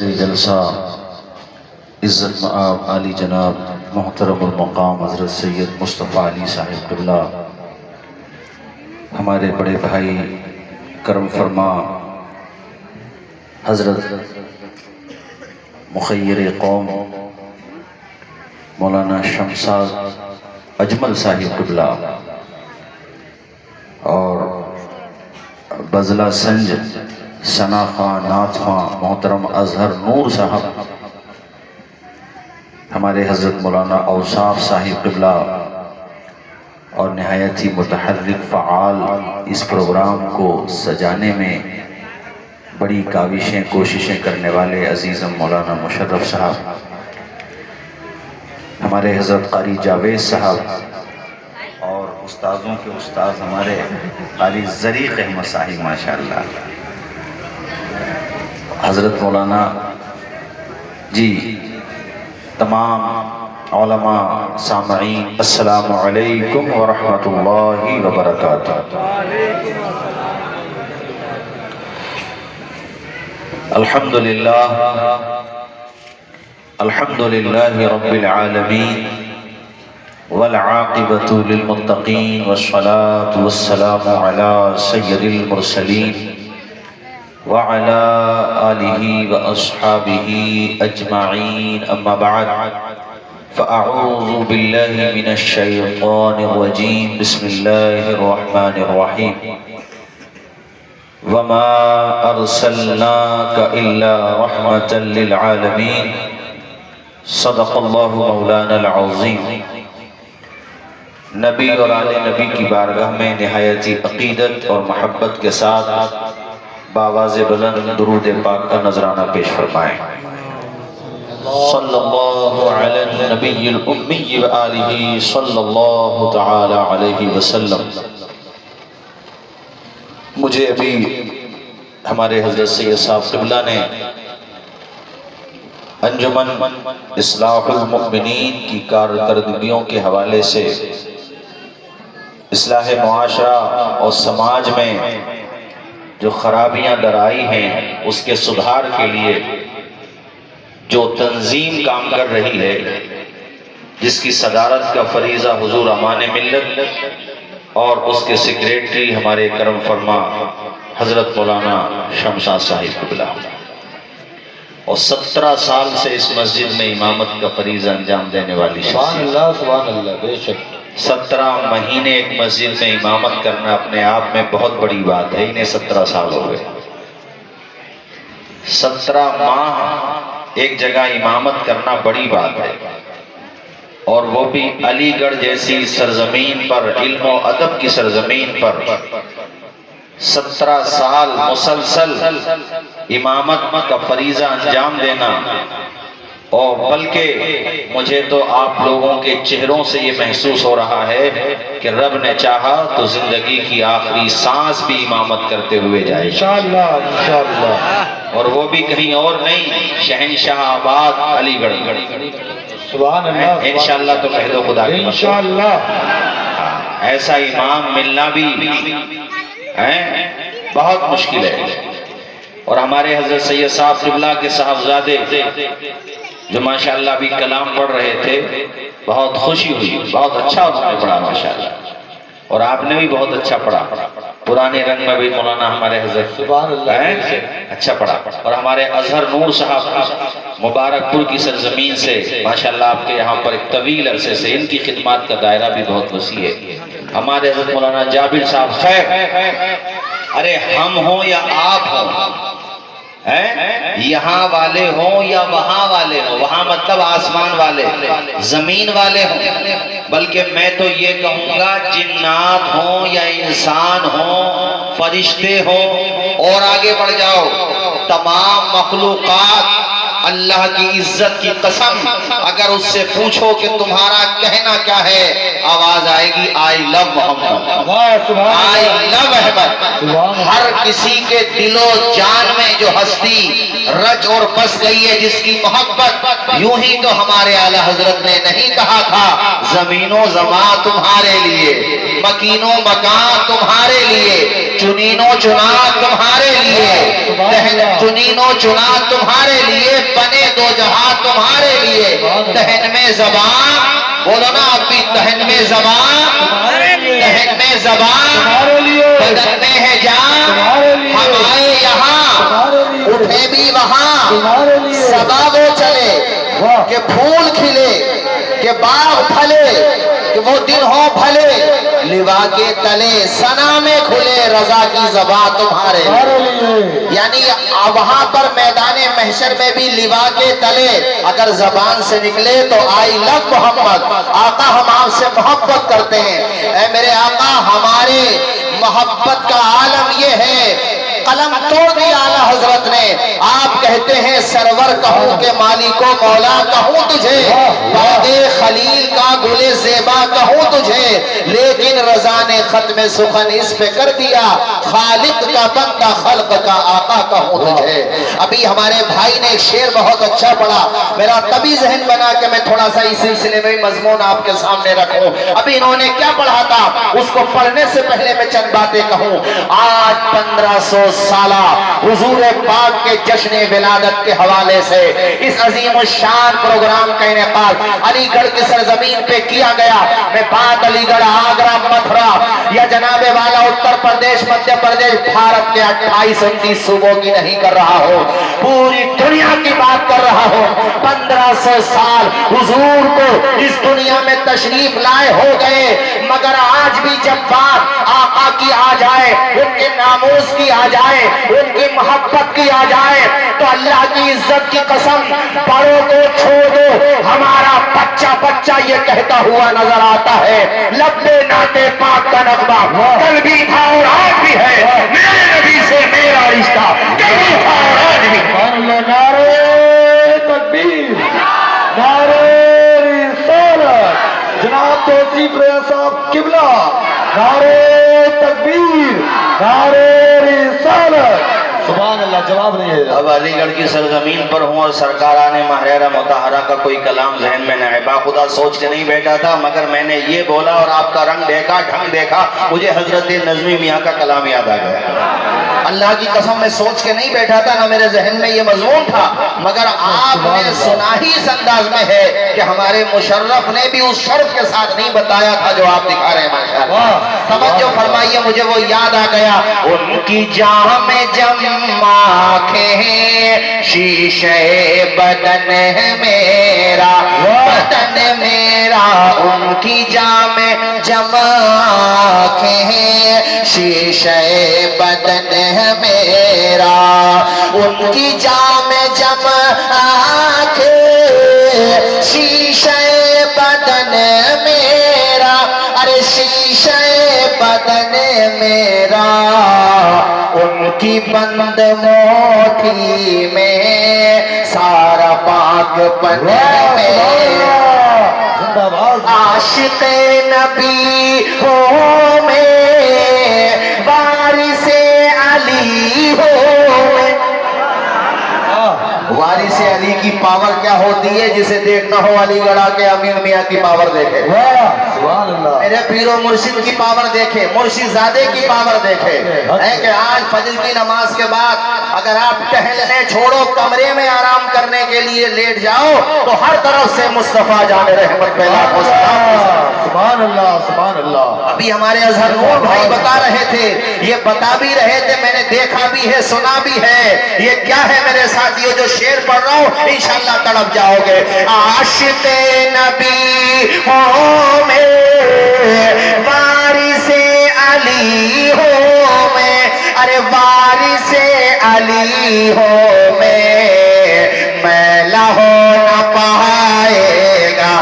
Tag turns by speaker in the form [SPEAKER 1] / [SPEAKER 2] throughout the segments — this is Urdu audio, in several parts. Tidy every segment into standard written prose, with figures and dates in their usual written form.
[SPEAKER 1] صدر جلسہ عزت مآب عالی جناب محترم المقام حضرت سید مصطفیٰ علی صاحب قبلہ، ہمارے بڑے بھائی کرم فرما حضرت مخیر قوم مولانا شمساز اجمل صاحب قبلہ اور بزلہ سنج ثنا خان نعت خواں محترم اظہر نور صاحب، ہمارے حضرت مولانا اوصاف صاحب قبلہ اور نہایت ہی متحرک فعال اس پروگرام کو سجانے میں بڑی کاوشیں کوششیں کرنے والے عزیزم مولانا مشرف صاحب، ہمارے حضرت قاری جاوید صاحب اور استاذوں کے استاذ ہمارے قاری ظریق احمد صاحب ماشاءاللہ، حضرت مولانا جی، تمام علماء سامعین، السلام علیکم ورحمۃ اللہ وبرکاتہ۔ الحمدللہ رب العالمین والعاقبۃ للمتقین والصلاة والسلام علی سید المرسلین وعلى آلہ واصحابہ اجمعین، اما بعد فاعوذ باللہ من الشیطان الرجیم، بسم اللہ الرحمن الرحیم، وما ارسلناک الا رحمۃ للعالمین، صدق اللہ مولانا العظیم۔ نبی اور آل نبی کی بارگاہ میں نہایت عقیدت اور محبت کے ساتھ بآواز بلند درود پاک کا نذرانہ پیش فرمائیں۔ صلی اللہ علی النبی الامی وآلہ صلی اللہ تعالی علیہ وسلم۔ مجھے ابھی ہمارے حضرت سید صاحب قبلہ نے انجمن اصلاح المؤمنین کی کارکردگیوں کے حوالے سے اصلاح معاشرہ اور سماج میں جو خرابیاں درائی ہیں اس کے سدھار کے لیے جو تنظیم کام کر رہی ہے، جس کی صدارت کا فریضہ حضور امان ملت اور اس کے سیکریٹری ہمارے کرم فرما حضرت مولانا شمساز صاحب قبلہ، اور 17 سال سے اس مسجد میں امامت کا فریضہ انجام دینے والی شخصیت،
[SPEAKER 2] سبحان اللہ، بے شک
[SPEAKER 1] 17 مہینے ایک مسجد میں امامت کرنا اپنے آپ میں بہت بڑی بات ہے۔ انہیں 17 سال ہو گئے، 17 ماہ ایک جگہ امامت کرنا بڑی بات ہے، اور وہ بھی علی گڑھ جیسی سرزمین پر، علم و ادب کی سرزمین پر 17 سال مسلسل امامت کا فریضہ انجام دینا۔ اور بلکہ مجھے تو آپ لوگوں کے چہروں سے یہ محسوس ہو رہا ہے کہ رب نے چاہا تو زندگی کی آخری سانس بھی امامت کرتے ہوئے جائے،
[SPEAKER 2] انشاءاللہ انشاءاللہ،
[SPEAKER 1] اور وہ بھی کہیں اور نہیں، شہنشاہ آباد علی گڑھ۔
[SPEAKER 2] سبحان اللہ،
[SPEAKER 1] انشاءاللہ تو کہہ دو خدا کی
[SPEAKER 2] انشاءاللہ۔
[SPEAKER 1] ایسا امام ملنا بھی بہت مشکل ہے۔ اور ہمارے حضرت سید صاحب قبلہ کے صاحبزادے جو ماشاءاللہ ابھی کلام پڑھ رہے تھے، بہت خوشی ہوئی، بہت اچھا انہوں نے پڑھا ماشاءاللہ، اور آپ نے بھی بہت اچھا پڑھا، پرانے رنگ میں بھی مولانا ہمارے حضرت
[SPEAKER 2] سبحان اللہ
[SPEAKER 1] اچھا پڑھا، اور ہمارے اظہر نور صاحب مبارک پور کی سرزمین سے ماشاءاللہ آپ کے یہاں پر ایک طویل عرصے سے ان کی خدمات کا دائرہ بھی بہت وسیع ہے۔ ہمارے حضرت مولانا جابر صاحب، خیر ارے ہم ہوں یا آپ ہوں، یہاں والے ہوں یا وہاں والے ہوں، وہاں مطلب آسمان والے، زمین والے ہوں، بلکہ میں تو یہ کہوں گا جنات ہوں یا انسان ہوں، فرشتے ہوں، اور آگے بڑھ جاؤ، تمام مخلوقات اللہ کی عزت کی قسم اگر اس سے پوچھو کہ تمہارا کہنا کیا ہے، آواز آئے گی آئی لو محمد، آئی لو احمد۔ ہر کسی کے دل و جان میں جو ہستی رچ اور بس گئی ہے، جس کی محبت، یوں ہی تو ہمارے اعلی حضرت نے نہیں کہا تھا زمین و زمان تمہارے لیے، مکین و مکان تمہارے لیے، چنین و چنان تمہارے لیے، چنین و چنان تمہارے لیے، تمہارے لیے، دہن میں زبان، بولو نا آپ بھی، دہن میں زبان، دہن میں زبان، بدن میں ہے جان، ہم آئے یہاں اٹھے بھی وہاں، سبا وہ چلے کہ پھول کھلے، کہ باغ پھلے، کہ وہ دن ہو بھلے، لوا کے تلے ثنا میں کھلے، رضا کی زبان تمہارے لیے۔ یعنی وہاں پر میدان محشر میں بھی لوا کے تلے اگر زبان سے نکلے تو آئی لو محمد، آقا ہم آپ سے محبت کرتے ہیں، اے میرے آقا ہمارے محبت کا عالم یہ ہے، قلم توڑ دیا اعلیٰ حضرت نے، آپ کہتے ہیں سرور کہوں کہ مالک و مولا کہوں تجھے، باغ خلیل کا گل زیبا کہوں تجھے، لیکن رضا نے ختم سخن اس پہ کر دیا، خالق کا بندہ خلق کا آقا کہوں تجھے۔ ابھی ہمارے بھائی نے ایک شعر بہت اچھا پڑھا، میرا تبھی ذہن بنا کہ میں تھوڑا سا اس سلسلے میں مضمون آپ کے سامنے رکھوں۔ ابھی انہوں نے کیا پڑھا تھا، اس کو پڑھنے سے پہلے میں چند باتیں کہوں۔ آج 1500 سالہ حضور پاک کے جشن ولادت کے حوالے سے اس عظیم الشان پروگرام کا انعقاد علی گڑھ کی سرزمین پہ کیا گیا۔ میں بات علی گڑھ، آگرہ، متھرا یا جناب والا اتر پردیش، مدھیہ پردیش، بھارت کے 28-29 صوبوں کی نہیں کر رہا ہوں، پوری دنیا کی بات کر رہا ہوں۔ 1500 سال حضور کو اس دنیا میں تشریف لائے ہو گئے، مگر آج بھی جب بات آقا کی آ جائے، ان کے ناموس کی آ جائے، ان کی محبت کی آ جائے، تو اللہ کی عزت کی قسم، بڑوں کو چھوڑو، ہمارا بچہ بچہ یہ کہتا ہوا نظر آتا ہے، لبے ناتے پاک کا نغمہ کل بھی تھا اور آج بھی ہے، میرے نبی سے میرا رشتہ کل بھی تھا اور آج بھی۔
[SPEAKER 2] نعرے تکبیر، نعرے رسالت، جناب توصیف ریاض صاحب قبلہ، نعرے تکبیر، نعرے رسالت، سبحان اللہ، جواب نہیں ہے۔
[SPEAKER 1] اب علی گڑھ کی سرزمین پر ہوں اور سرکاران ماہرہ مطہرہ کا کوئی کلام ذہن میں نہ ہے، باخدا سوچ کے نہیں بیٹھا تھا، مگر میں نے یہ بولا اور آپ کا رنگ دیکھا، ڈھنگ دیکھا، مجھے حضرت نظمی میاں کا کلام یاد آ گیا۔ اللہ کی قسم میں سوچ کے نہیں بیٹھا تھا، نہ میرے ذہن میں یہ مضمون تھا، مگر آپ نے سنا ہی اس انداز میں ہے کہ ہمارے مشرف نے بھی اس شرف کے ساتھ نہیں بتایا تھا جو آپ دکھا رہے ہیں۔ ماشاءاللہ توجہ فرمائیے، مجھے وہ یاد آ گیا، ان کی جام جم آنکھیں شیشے بدن ہے میرا، بدن میرا، ان کی جام جم آنکھیں شیشے بدن ہے میرا، ان کی جام جم آنکھیں شیشے بدن میرا، ارے شیشے بدن میرا، ان کی بند موٹھی میں سارا پاک پن میرا، عاشق نبی ہو میں، وارث علی ہو میں۔ وارث علی کی پاور کیا ہوتی ہے، جسے دیکھنا ہو علی گڑھ کے امین میاں کی پاور دیکھے، میرے پیر و مرشد کی پاور دیکھے، مرشد زادے کی پاور دیکھے، ہے کہ آج فجر کی نماز کے بعد اگر آپ ٹہلنے چھوڑو، کمرے میں آرام کرنے کے لیے لیٹ جاؤ تو ہر طرف سے مصطفیٰ جان رحمت پیدا ہو سکتا۔
[SPEAKER 2] سبحان اللہ، سبحان اللہ۔
[SPEAKER 1] ابھی ہمارے اظہر نور بھائی بتا رہے تھے، یہ بتا بھی رہے تھے، میں نے دیکھا بھی ہے، سنا بھی ہے، یہ کیا ہے میرے ساتھیوں جو شعر پڑھ رہا ہوں، انشاءاللہ تڑپ جاؤ گے۔ عاشق نبی ہو میں، وارث علی ہو میں، ارے وارث علی ہو میں لہو نہ پائے گا،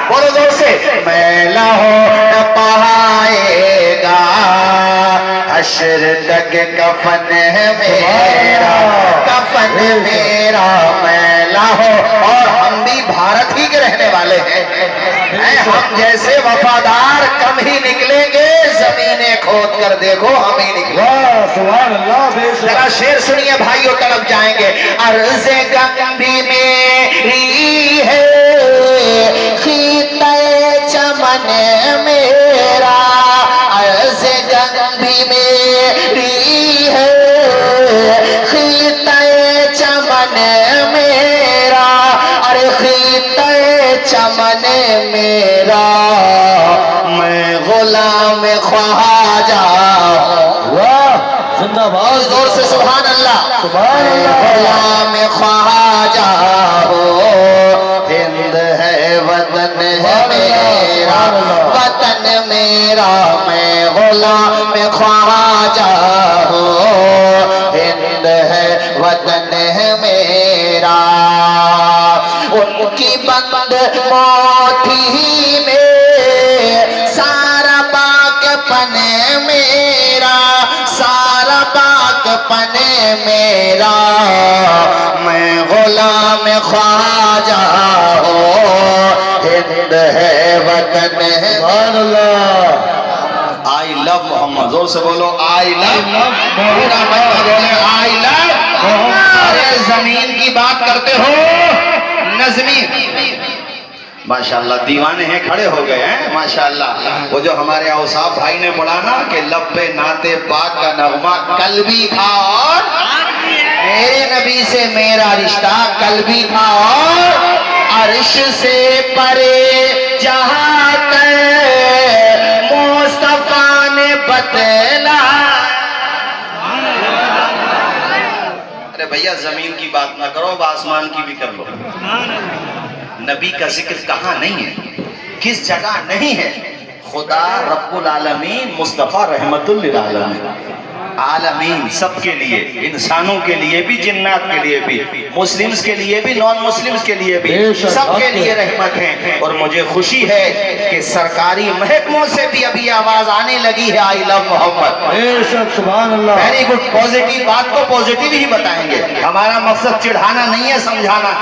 [SPEAKER 1] بولو زور سے، میں لہو نہ پائے گا، حشر تک کفن ہے میرا، کفن میرا میلا ہو۔ اور ہم بھی بھارت ہی کے رہنے والے ہیں، ہم جیسے وفادار کم ہی نکلیں گے، زمینیں کھود کر دیکھو ہم ہی نکلیں گے۔
[SPEAKER 2] سبحان اللہ، بے شک۔
[SPEAKER 1] ذرا شعر سنیے بھائیو، طرف جائیں گے۔ عرض گنگ بھی میری ہے، خیطہ چمن میرا، عرض گنگ بھی میری ہے، خیطہ چمن میرا،
[SPEAKER 3] خطے چمن میرا میں غلام خواجہ
[SPEAKER 2] واہ زندہ
[SPEAKER 3] بہت
[SPEAKER 2] باد
[SPEAKER 3] زور سے سبحان اللہ
[SPEAKER 2] سبحان
[SPEAKER 3] میں
[SPEAKER 2] اللہ
[SPEAKER 3] غلام خواجہ ہو ہند ہے وطن ہے میرا وطن میرا میں غلام خواجہ ہو ہند ہے وطن ہے میرا ان کی بند موٹھی میں سارا باغ پن میرا سارا باغ پن میرا میں غلام خواجہ ہو ہند ہے وطن ہے
[SPEAKER 2] سبحان اللہ
[SPEAKER 3] آئی لو محمد زور سے بولو آئی لو پورا مجمع بولے آئی لو ارے زمین کی بات کرتے ہو نظمی ماشاءاللہ دیوانے ہیں کھڑے ہو گئے ہیں ماشاءاللہ وہ جو ہمارے اوصاف بھائی نے پڑھا نا کہ لب پہ نعت پاک کا نغمہ قلبی تھا اور میرے نبی سے میرا رشتہ قلبی تھا اور عرش سے پرے جہاں مصطفیٰ نے بتلا ارے بھیا زمین کی بات نہ کرو اب آسمان کی بھی کر لو نبی کا ذکر کہاں نہیں ہے کس جگہ نہیں ہے خدا رب العالمین مصطفیٰ رحمت للعالمین عالمین سب کے لیے انسانوں کے لیے بھی جنات کے لیے بھی مسلمز کے لیے بھی نان مسلمز کے لیے بھی سب کے لیے رحمت ہیں اور مجھے خوشی ہے کہ سرکاری محکموں سے بھی ابھی آواز آنے لگی ہے آئی لو محمد
[SPEAKER 2] بے شک سبحان اللہ
[SPEAKER 3] ویری گڈ پوزیٹیو بات کو پوزیٹیو ہی بتائیں گے ہمارا مقصد چڑھانا نہیں ہے سمجھانا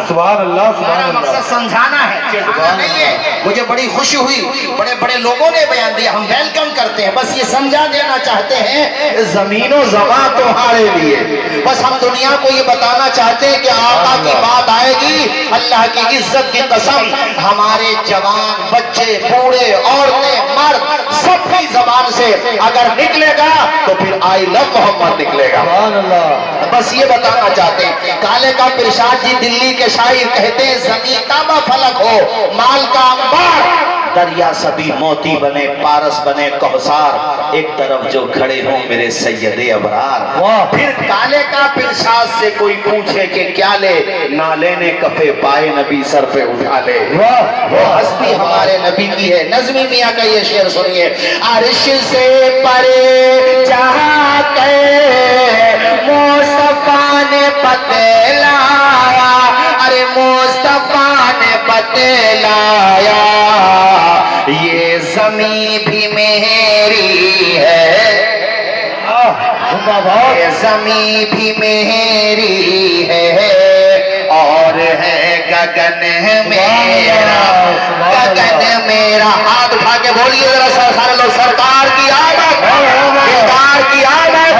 [SPEAKER 2] سبحان اللہ سبحان
[SPEAKER 3] ہمارا
[SPEAKER 2] اللہ
[SPEAKER 3] مقصد سمجھانا ہے چڑھانا نہیں ہے مجھے بڑی خوشی ہوئی بڑے بڑے لوگوں نے بیان دیا ہم ویلکم کرتے ہیں بس یہ سمجھا دینا چاہتے ہیں زمین و زمان تمہارے لیے بس ہم دنیا کو یہ بتانا چاہتے ہیں کہ آقا کی بات آئے گی اللہ کی عزت کی قسم ہمارے جوان بچے بوڑھے عورتیں مرد سب کی زبان سے اگر نکلے گا تو پھر آئی لو محمد نکلے گا
[SPEAKER 2] سبحان اللہ
[SPEAKER 3] بس یہ بتانا چاہتے ہیں کالے کا پرشاد جی دلی کے شاعر کہتے ہیں زمین کا فلک ہو مال کا انبار دریا سبھی موتی بنے پارس بنے کوثر ایک طرف جو کھڑے ہوں میرے سید ابرار پھر کالے کا پرشاد سے کوئی پوچھے کہ کیا لے نہ لینے کفے پائے نبی سر پہ اٹھا لے وہ ہستی ہمارے نبی کی ہے نظمی میاں کا یہ شعر سنیے عرش سے پرے جہاں کے مصطفیٰ نے بتلایا ارے مصطفیٰ نے بتلایا یہ زمین بھی میری ہے یہ زمین بھی میری ہے اور ہے گگن میرا گگن میرا ہاتھ اٹھا کے بولیے ذرا سارے لوگ سرکار کی آمد سرکار کی آمد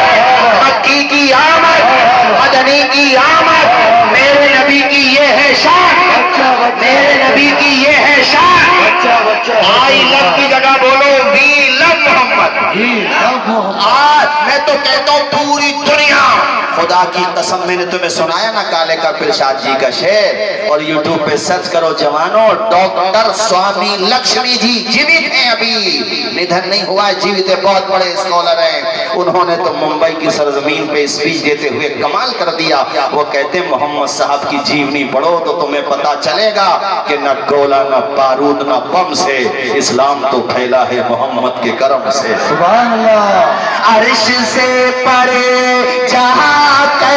[SPEAKER 3] مکی کی آمد مدنی کی آمد میرے نبی کی یہ ہے شان میرے نبی کی یہ ہے شان آئی لو کی جگہ بولو وی لو محمد آج میں تو کہتا ہوں پوری دنیا خدا کی قسم میں نے تمہیں سنایا نا کالے کا پرشاد جی کا شعر اور یوٹیوب پہ سرچ کرو جوانوں ڈاکٹر سوامی لکشمی جی جیوت ہیں ابھی ندھن نہیں ہوا ہے جیوت ہے بہت بڑے اسکالر ہیں انہوں نے تو ممبئی کی سرزمین پہ اسپیچ دیتے ہوئے کمال کر دیا وہ کہتے ہیں محمد صاحب کی جیونی پڑھو تو تمہیں پتا چلے گا کہ نہ گولا نہ بارود نہ بم سے اسلام تو پھیلا ہے محمد کے کرم سے
[SPEAKER 2] سبحان اللہ
[SPEAKER 3] عرش سے پرے جہاں کے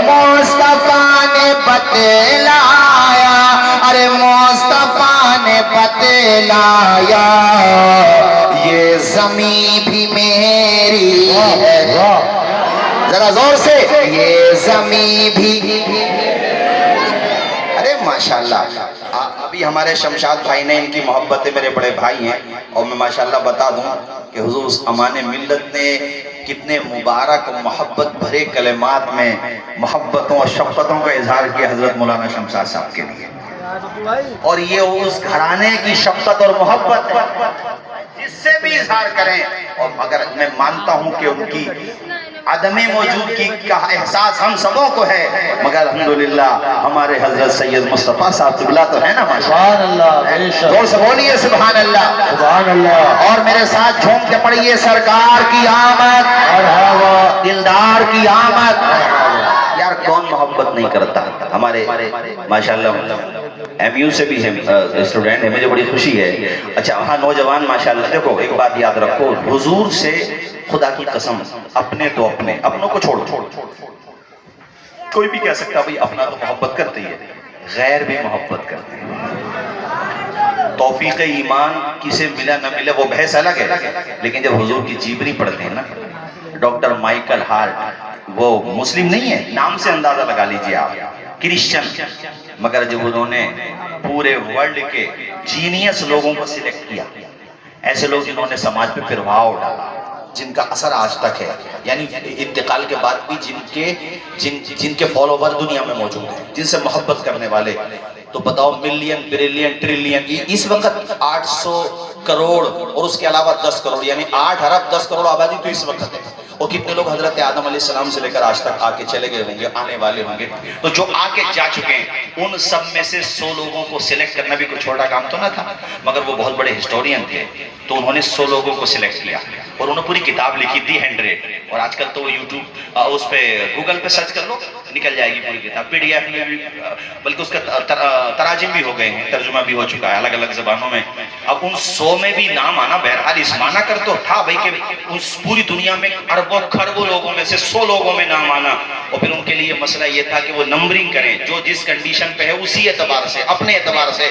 [SPEAKER 3] مصطفیٰ نے بتلایا ارے مصطفیٰ نے بتلایا یہ زمین بھی میری ہے ذرا زور سے یہ زمین بھی ارے ماشاءاللہ ابھی ہمارے شمشاد بھائی نے ان کی محبتیں میرے بڑے بھائی ہیں اور میں ماشاءاللہ بتا دوں کہ حضور امان ملت نے کتنے مبارک محبت بھرے کلمات میں محبتوں اور شفقتوں کا اظہار کیا حضرت مولانا شمشاد صاحب کے لیے اور یہ اس گھرانے کی شفقت اور محبت ہے جس سے بھی اظہار کریں اور مگر میں مانتا ہوں کہ ان کی عدم موجودگی کا احساس ہم سبوں کو ہے، مگر الحمدللہ ہمارے حضرت سید مصطفیٰ صاحب قبلہ تو ہے نا ماشاءاللہ۔
[SPEAKER 2] سبحان اللہ، بے شک،
[SPEAKER 3] زور سے بولیے سبحان اللہ،
[SPEAKER 2] سبحان اللہ،
[SPEAKER 3] اور میرے ساتھ جھوم کے پڑھیے سرکار کی آمد،
[SPEAKER 2] مرحبا،
[SPEAKER 3] دلدار کی آمد۔ یار کون محبت نہیں کرتا؟ ہمارے ماشاءاللہ ایم یو سے بھی اسٹوڈنٹ ہیں، مجھے بڑی خوشی ہے۔ اچھا وہاں نوجوان ماشاءاللہ، دیکھو ایک بات یاد رکھو، حضور سے خدا کی قسم اپنے تو اپنوں کو چھوڑ، کوئی بھی کہہ سکتا بھئی اپنا تو محبت کرتے ہی ہے، غیر بھی محبت کرتے ہیں۔ توفیق ایمان کسے ملا نہ ملا وہ بحث الگ ہے، لیکن جب حضور کی جیبری پڑھتے ہیں نا، ڈاکٹر مائیکل ہارٹ، وہ مسلم نہیں ہے، نام سے اندازہ لگا لیجئے آپ، کرسچن، مگر جب انہوں نے پورے ورلڈ کے جینیس لوگوں کو سلیکٹ کیا، ایسے لوگ جنہوں نے سماج پہ پربھاؤ ڈالا، جن کا اثر آج تک ہے، یعنی انتقال کے بعد بھی جن کے فالوور دنیا میں موجود ہیں، جن سے محبت کرنے والے، تو بتاؤ ملین، بریلین، ٹریلین، اس وقت 800 کروڑ اور اس کے علاوہ 10 کروڑ، یعنی 8 ارب 10 کروڑ آبادی تو اس وقت ہے۔ اور کتنے لوگ حضرت آدم علیہ السلام سے لے کر آج تک آ کے چلے گئے ہوں گے، آنے والے ہوں گے، تو جو آ کے جا چکے ہیں ان سب میں سے 100 لوگوں کو سلیکٹ کرنا بھی کوئی چھوٹا کام تو نہ تھا، مگر وہ بہت بڑے ہسٹورین تھے، تو انہوں نے 100 لوگوں کو سلیکٹ کیا اور انہوں نے پوری کتاب لکھی دی 100، اور آج کل تو یوٹیوب اس پہ گوگل پہ سرچ کر لو نکل جائے گی پوری کتاب، پی ڈی ایف میں بھی، بلکہ اس کا تراجم بھی ہو گئے ہیں، ترجمہ بھی ہو چکا ہے الگ الگ زبانوں میں۔ اب ان 100 میں بھی نام آنا بہرحال اس معنی کر تو تھا بھائی کہ اس پوری دنیا میں اربوں کھربوں لوگوں میں سے 100 لوگوں میں نام آنا، اور پھر ان کے لیے مسئلہ یہ تھا کہ وہ نمبرنگ کریں، جو جس کنڈیشن پہ ہے اسی اعتبار سے، اپنے اعتبار سے۔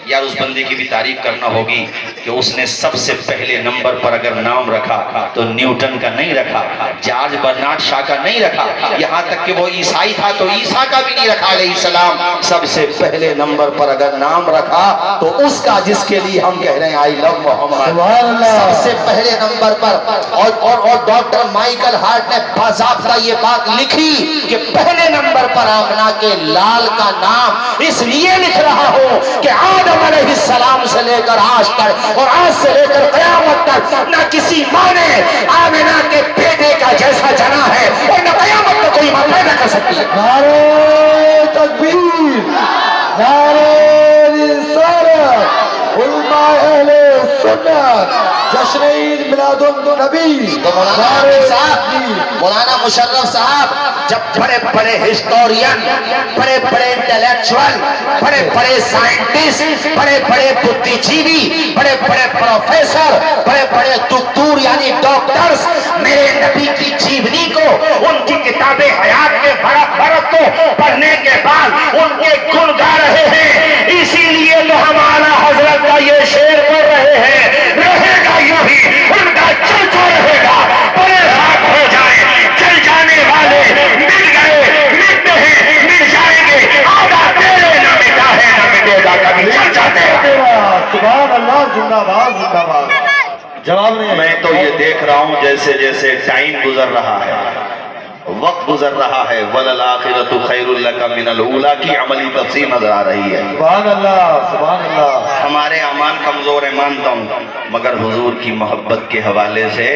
[SPEAKER 3] یار اس بندے کی بھی تعریف کرنا ہوگی کہ اس نے سب سے پہلے نمبر پر اگر نام رکھا تو نیوٹن کا نہیں رکھا، جارج برنارڈ شاہ کا نہیں رکھا، یہاں تک کہ وہ عیسائی تھا تو عیسیٰ کا بھی نہیں رکھا علیہ السلام، سب سے پہلے نمبر پر اگر نام رکھا تو اس کا جس کے لیے ہم کہہ رہے ہیں آئی لو محمد،
[SPEAKER 2] سبحان اللہ،
[SPEAKER 3] سب سے پہلے نمبر پر۔ اور ڈاکٹر مائیکل ہارٹ نے باضابطہ یہ بات لکھی کہ پہلے نمبر پر آمنہ کے لال کا نام اس لیے لکھ رہا ہوں کہ آدم علیہ السلام سے لے کر آج تک اور آج سے لے کر قیامت تک نہ کسی ماں نے آمنہ کے بیٹے کا جیسا جنا ہے اور نہ قیامت میں کوئی ماں پیدا کر سکتی ہے۔
[SPEAKER 2] نعرہ تکبیر، نعرہ رسالت، علماء اہل سنت، جشن عید میلاد النبی،
[SPEAKER 3] تو مولانا مشرف صاحب جب بڑے بڑے ہسٹورین، بڑے بڑے انٹلیکچوئل، بڑے بڑے سائنٹسٹ، بڑے بڑے بدھی جیوی، بڑے بڑے پروفیسر، بڑے بڑے دکتور یعنی ڈاکٹرز میرے نبی کی جیونی کو، ان کی کتاب حیات کے برق کو پڑھنے کے بعد ان کے گن گا رہے ہیں، اسی لیے تو ہمارا حضرت کا یہ شعر پڑھ رہے ہیں، رہے گا یوں ہی ان کا چلتا رہے گا، بڑے رات ہو جائیں چل جانے والے مل گئے، ملتے ہیں مل جائیں گے، آدھا تیرے نہ مٹا ہے نہ مٹے گا کبھی چل جاتے ہیں۔
[SPEAKER 2] سبحان اللہ، زندہ باد، زندہ باد۔ جواب نہیں ہے۔
[SPEAKER 3] میں تو یہ دیکھ رہا ہوں جیسے جیسے ٹائم گزر رہا ہے، وقت گزر رہا ہے، وَلَلْآخِرَةُ خَيْرٌ لَكَ مِنَ الْأُولَىٰ کی عملی تفصیل نظر آ رہی ہے۔
[SPEAKER 2] سبحان اللہ، سبحان اللہ۔
[SPEAKER 3] ہمارے اعمال کمزور ہیں مانتا ہوں، مگر حضور کی محبت کے حوالے سے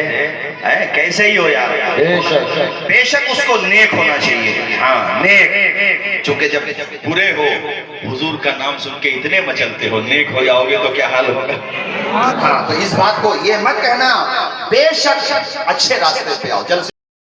[SPEAKER 3] کیسے ہی ہو یار،
[SPEAKER 2] بے شک،
[SPEAKER 3] بے شک اس کو نیک ہونا چاہیے، ہاں نیک، چونکہ جب برے ہو حضور کا نام سن کے اتنے مچلتے ہو، نیک ہو جاؤ گے تو کیا حال ہوگا؟ ہاں تو اس بات کو یہ مت کہنا، بے شک اچھے راستے پہ آؤ، جلد سے